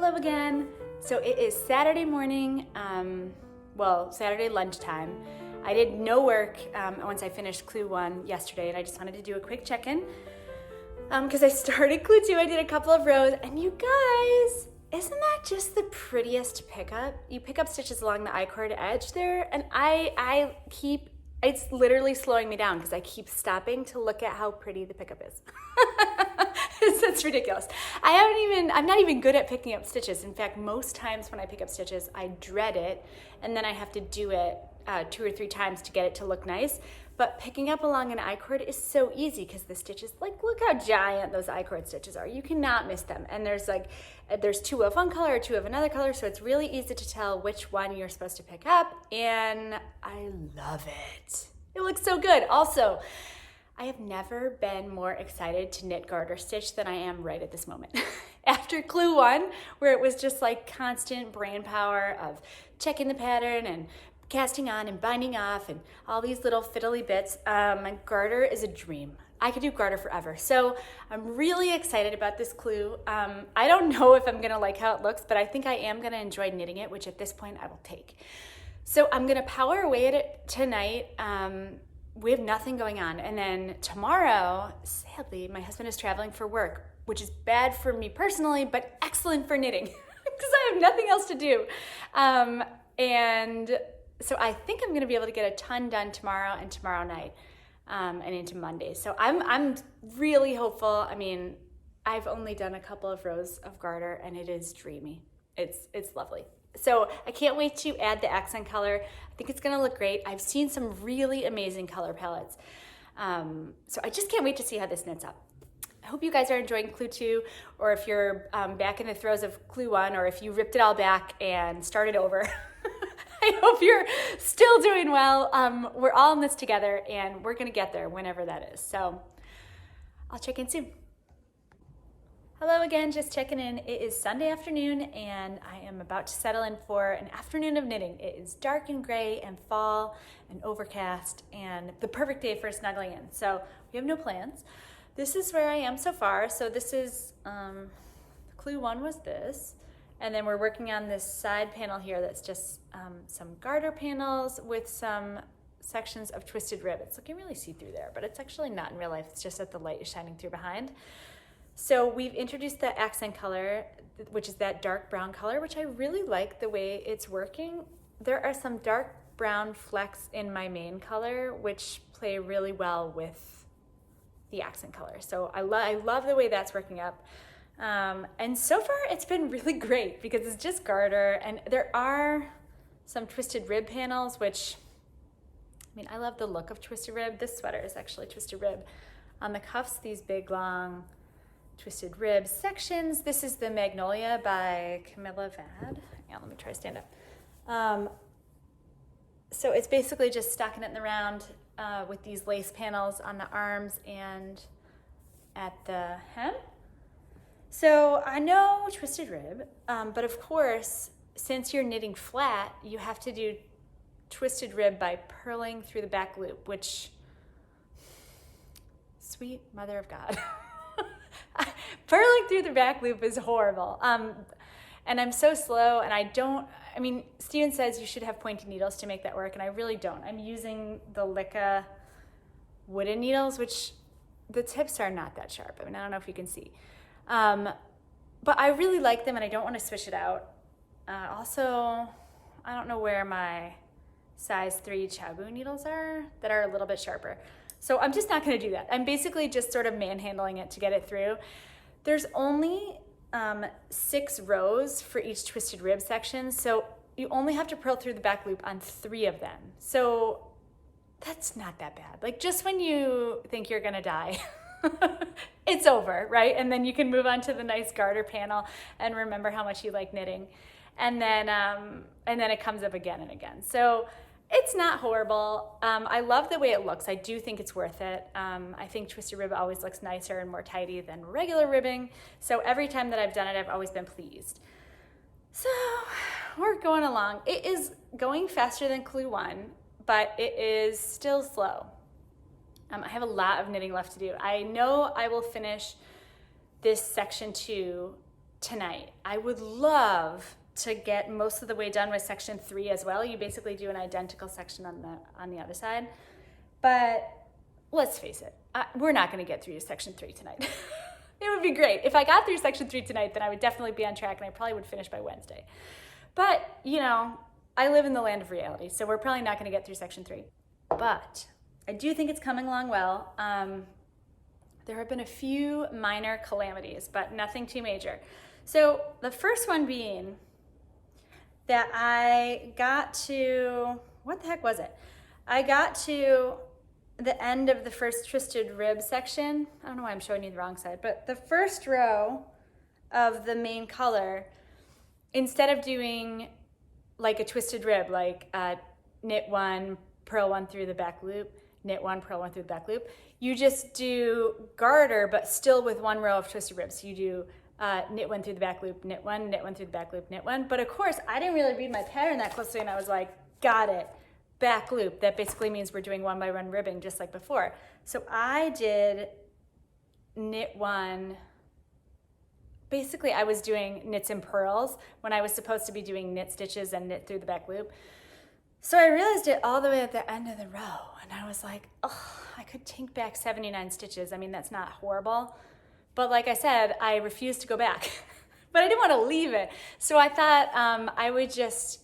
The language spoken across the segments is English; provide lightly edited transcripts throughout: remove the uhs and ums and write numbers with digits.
Hello again. So it is Saturday morning, Saturday lunchtime. I did no work once I finished Clue 1 yesterday, and I just wanted to do a quick check-in because I started Clue 2. I did a couple of rows, and you guys, isn't that just the prettiest pickup? You pick up stitches along the I-cord edge there, and it's literally slowing me down because I keep stopping to look at how pretty the pickup is. That's ridiculous. I'm not even good at picking up stitches. In fact, most times when I pick up stitches, I dread it, and then I have to do it 2 or 3 times to get it to look nice. But picking up along an I-cord is so easy because the stitches, look how giant those I-cord stitches are. You cannot miss them. And there's 2 of one color or 2 of another color, so it's really easy to tell which one you're supposed to pick up, and I love it. It looks so good. Also, I have never been more excited to knit garter stitch than I am right at this moment. After Clue 1, where it was just like constant brain power of checking the pattern and casting on and binding off and all these little fiddly bits, garter is a dream. I could do garter forever. So I'm really excited about this Clue. I don't know if I'm gonna like how it looks, but I think I am gonna enjoy knitting it, which at this point I will take. So I'm gonna power away at it tonight. We have nothing going on. And then tomorrow, sadly, my husband is traveling for work, which is bad for me personally, but excellent for knitting because I have nothing else to do. And so I think I'm going to be able to get a ton done tomorrow and tomorrow night and into Monday. So I'm really hopeful. I mean, I've only done a couple of rows of garter and it is dreamy. It's lovely. So I can't wait to add the accent color. I think it's gonna look great. I've seen some really amazing color palettes. So I just can't wait to see how this knits up. I hope you guys are enjoying Clue 2, or if you're back in the throes of Clue 1, or if you ripped it all back and started over. I hope you're still doing well. We're all in this together and we're gonna get there whenever that is. So I'll check in soon. Hello again, just checking in. It is Sunday afternoon and I am about to settle in for an afternoon of knitting. It is dark and gray and fall and overcast and the perfect day for snuggling in. So we have no plans. This is where I am so far. So this is, Clue 1 was this. And then we're working on this side panel here that's just some garter panels with some sections of twisted rib. It's looking really see-through there, but it's actually not in real life. It's just that the light is shining through behind. So we've introduced the accent color, which is that dark brown color, which I really like the way it's working. There are some dark brown flecks in my main color, which play really well with the accent color. So I love the way that's working up. And so far it's been really great because it's just garter and there are some twisted rib panels, which, I mean, I love the look of twisted rib. This sweater is actually twisted rib. On the cuffs, these big, long, twisted rib sections. This is the Magnolia by Camilla. Yeah, let me try to stand up. So it's basically just stocking it in the round with these lace panels on the arms and at the hem. So I know twisted rib, but of course, since you're knitting flat, you have to do twisted rib by purling through the back loop, which, sweet mother of God. Purling through the back loop is horrible. And I'm so slow and Steven says you should have pointy needles to make that work, and I really don't. I'm using the Licka wooden needles, which the tips are not that sharp. I mean, I don't know if you can see. But I really like them and I don't want to switch it out. Also, I don't know where my size 3 Chabu needles are that are a little bit sharper. So I'm just not going to do that. I'm basically just sort of manhandling it to get it through. There's only 6 rows for each twisted rib section, so you only have to purl through the back loop on 3 of them. So that's not that bad. Like, just when you think you're going to die, it's over, right? And then you can move on to the nice garter panel and remember how much you like knitting. And then it comes up again and again. So it's not horrible. I love the way it looks. I do think it's worth it. I think twisted rib always looks nicer and more tidy than regular ribbing. So every time that I've done it, I've always been pleased. So we're going along. It is going faster than Clue 1, but it is still slow. I have a lot of knitting left to do. I know I will finish this section 2 tonight. I would love to get most of the way done with section 3 as well. You basically do an identical section on the other side. But let's face it, we're not going to get through section 3 tonight. It would be great. If I got through section 3 tonight, then I would definitely be on track and I probably would finish by Wednesday. But, you know, I live in the land of reality, so we're probably not going to get through section 3. But I do think it's coming along well. There have been a few minor calamities, but nothing too major. So the first one being that I got to, what the heck was it? I got to the end of the first twisted rib section. I don't know why I'm showing you the wrong side, but the first row of the main color, instead of doing like a twisted rib, like knit 1, purl 1 through the back loop, knit 1, purl 1 through the back loop, you just do garter, but still with 1 row of twisted ribs. You do knit 1 through the back loop, knit 1, knit 1 through the back loop, knit 1. But of course, I didn't really read my pattern that closely, and I was like, got it, back loop. That basically means we're doing 1 by 1 ribbing just like before. So I did knit 1. Basically, I was doing knits and purls when I was supposed to be doing knit stitches and knit through the back loop. So I realized it all the way at the end of the row, and I was like, oh, I could tink back 79 stitches. I mean, that's not horrible. But like I said, I refused to go back. But I didn't want to leave it. So I thought I would just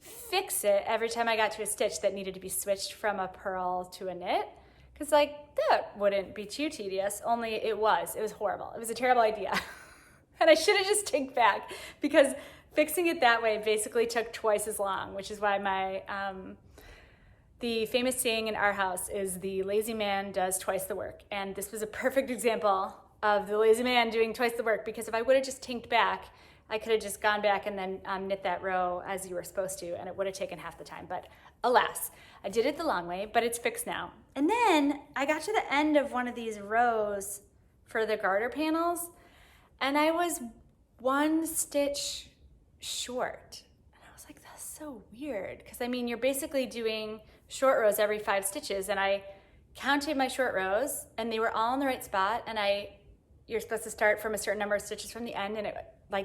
fix it every time I got to a stitch that needed to be switched from a purl to a knit. Because like, that wouldn't be too tedious, only it was horrible. It was a terrible idea. And I should have just tinked back, because fixing it that way basically took twice as long, which is why my, the famous saying in our house is the lazy man does twice the work. And this was a perfect example of the lazy man doing twice the work, because if I would have just tinked back, I could have just gone back and then knit that row as you were supposed to, and it would have taken half the time. But alas, I did it the long way, but it's fixed now. And then I got to the end of one of these rows for the garter panels, and I was 1 stitch short. And I was like, that's so weird. Because I mean, you're basically doing short rows every 5 stitches, and I counted my short rows and they were all in the right spot, and you're supposed to start from a certain number of stitches from the end, and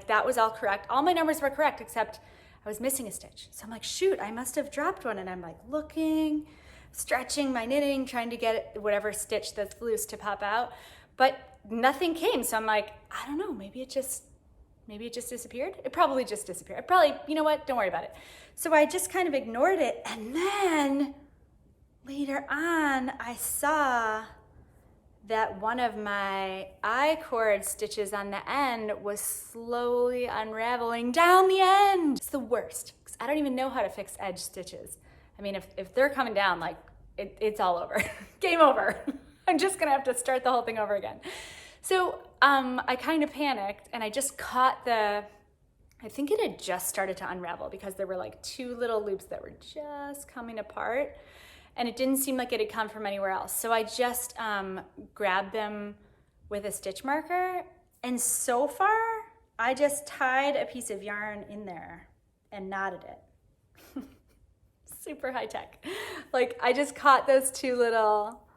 that was all correct. All my numbers were correct, except I was missing a stitch. So I'm like, shoot, I must have dropped one. And I'm like looking, stretching my knitting, trying to get whatever stitch that's loose to pop out, but nothing came. So I'm like, I don't know, maybe it just disappeared. It probably just disappeared. You know what, don't worry about it. So I just kind of ignored it, and then later on, I saw that one of my I-cord stitches on the end was slowly unraveling down the end. It's the worst, because I don't even know how to fix edge stitches. I mean, if they're coming down, like, it's all over. Game over. I'm just gonna have to start the whole thing over again. So I kind of panicked, and I just caught I think it had just started to unravel, because there were like 2 little loops that were just coming apart, and it didn't seem like it had come from anywhere else. So I just grabbed them with a stitch marker, and so far I just tied a piece of yarn in there and knotted it. Super high tech. Like, I just caught those 2 little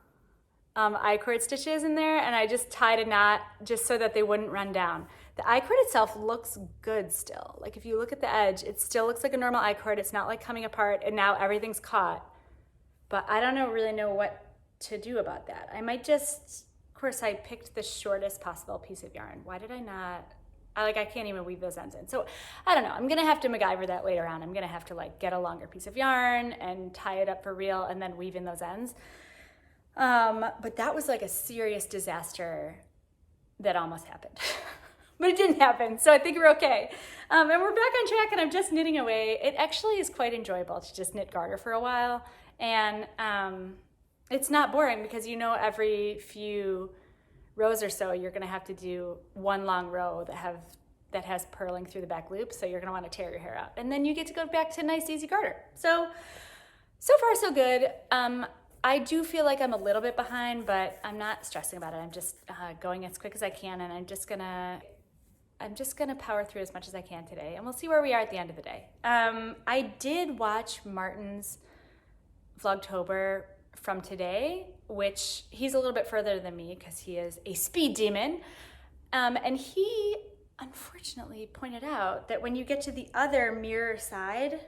I-cord stitches in there, and I just tied a knot just so that they wouldn't run down. The I-cord itself looks good still. Like, if you look at the edge, it still looks like a normal I-cord. It's not like coming apart and now everything's caught. But I don't really know what to do about that. I might just, of course, I picked the shortest possible piece of yarn. Why did I not? I can't even weave those ends in. So I don't know. I'm gonna have to MacGyver that later on. I'm gonna have to like get a longer piece of yarn and tie it up for real and then weave in those ends. But that was like a serious disaster that almost happened. But it didn't happen, so I think we're okay. And we're back on track, and I'm just knitting away. It actually is quite enjoyable to just knit garter for a while. And it's not boring, because you know every few rows or so you're gonna have to do 1 long row that has purling through the back loop, so you're gonna wanna tear your hair out. And then you get to go back to nice, easy garter. So far so good. I do feel like I'm a little bit behind, but I'm not stressing about it. I'm just going as quick as I can, and I'm just gonna power through as much as I can today, and we'll see where we are at the end of the day. I did watch Martin's Vlogtober from today, which he's a little bit further than me because he is a speed demon. And he unfortunately pointed out that when you get to the other mirror side,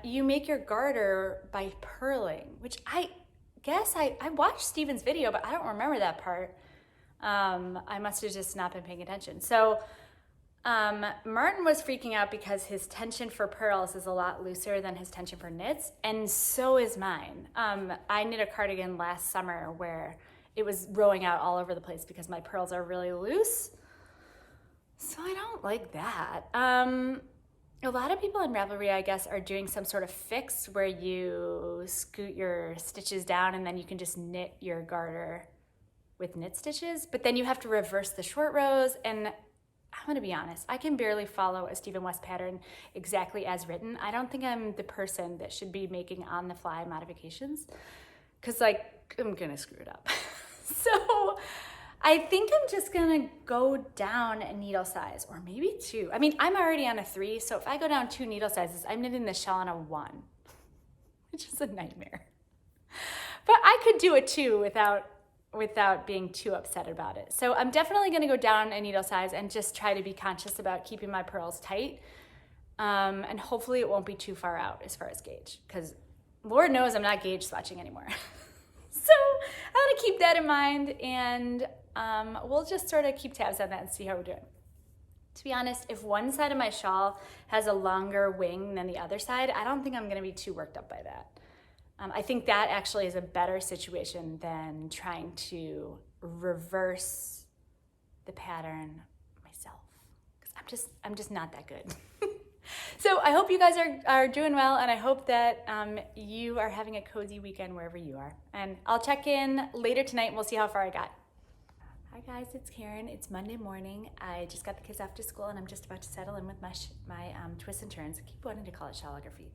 you make your garter by purling, which I guess I watched Steven's video, but I don't remember that part. I must have just not been paying attention. So Martin was freaking out because his tension for pearls is a lot looser than his tension for knits, and so is mine. I knit a cardigan last summer where it was rolling out all over the place because my pearls are really loose. So I don't like that. A lot of people in Ravelry, I guess, are doing some sort of fix where you scoot your stitches down and then you can just knit your garter with knit stitches, but then you have to reverse the short rows. And I'm gonna be honest, I can barely follow a Stephen West pattern exactly as written. I don't think I'm the person that should be making on the fly modifications, because like, I'm gonna screw it up. So I think I'm just gonna go down a needle size, or maybe 2. I mean, I'm already on a 3, so if I go down 2 needle sizes, I'm knitting the shell on a 1, which is a nightmare. But I could do a 2 without being too upset about it. So I'm definitely gonna go down a needle size and just try to be conscious about keeping my pearls tight. And hopefully it won't be too far out as far as gauge, because Lord knows I'm not gauge swatching anymore. So I'm gonna keep that in mind, and we'll just sort of keep tabs on that and see how we're doing. To be honest, if one side of my shawl has a longer wing than the other side, I don't think I'm gonna be too worked up by that. I think that actually is a better situation than trying to reverse the pattern myself, because I'm just not that good. So I hope you guys are doing well, and I hope that you are having a cozy weekend wherever you are. And I'll check in later tonight and we'll see how far I got. Hi guys, it's Karen. It's Monday morning. I just got the kids off to school and I'm just about to settle in with my twists and turns. I keep wanting to call it shallography.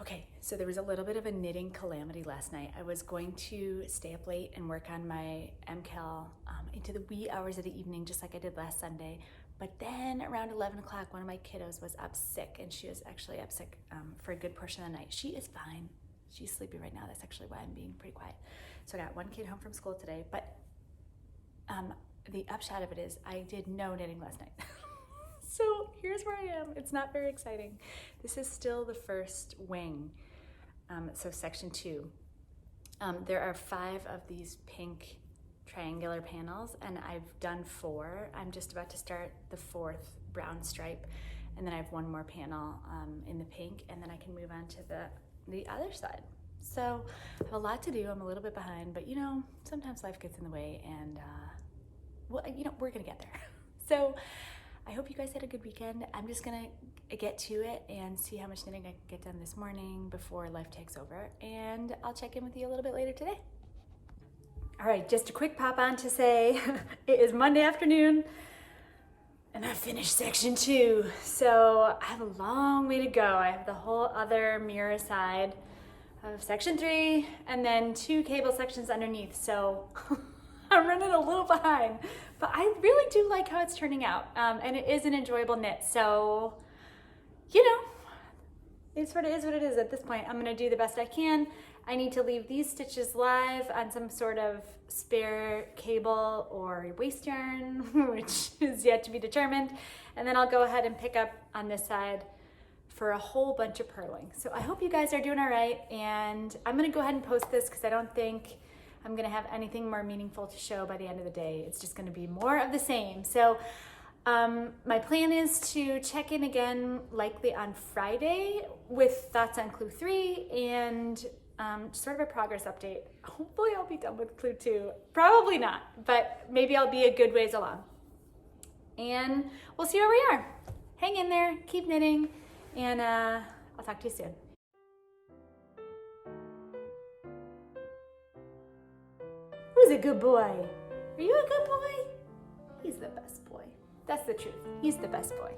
Okay, so there was a little bit of a knitting calamity last night. I was going to stay up late and work on my MKAL into the wee hours of the evening, just like I did last Sunday. But then around 11 o'clock, one of my kiddos was up sick, and she was actually up sick for a good portion of the night. She is fine. She's sleepy right now. That's actually why I'm being pretty quiet. So I got one kid home from school today, but the upshot of it is I did no knitting last night. So here's where I am. It's not very exciting. This is still the first wing, so section 2. There are 5 of these pink triangular panels, and I've done 4. I'm just about to start the 4th brown stripe, and then I have one more panel in the pink, and then I can move on to the other side. So I have a lot to do. I'm a little bit behind, but you know, sometimes life gets in the way, and well, you know, we're gonna get there. So I hope you guys had a good weekend. I'm just gonna get to it and see how much knitting I can get done this morning before life takes over, and I'll check in with you a little bit later today. All right, just a quick pop on to say it is Monday afternoon and I finished section 2. So I have a long way to go. I have the whole other mirror side of section 3 and then 2 cable sections underneath. So I'm running a little behind, but I really do like how it's turning out. And it is an enjoyable knit. So, you know, it sort of is what it is at this point. I'm gonna do the best I can. I need to leave these stitches live on some sort of spare cable or waste yarn, which is yet to be determined. And then I'll go ahead and pick up on this side for a whole bunch of purling. So I hope you guys are doing all right. And I'm gonna go ahead and post this because I don't think I'm gonna have anything more meaningful to show by the end of the day. It's just gonna be more of the same. So my plan is to check in again likely on Friday with thoughts on clue 3 and sort of a progress update. Hopefully I'll be done with clue 2. Probably not, but maybe I'll be a good ways along. And we'll see where we are. Hang in there, keep knitting, and I'll talk to you soon. Who's a good boy? Are you a good boy? He's the best boy. That's the truth. He's the best boy.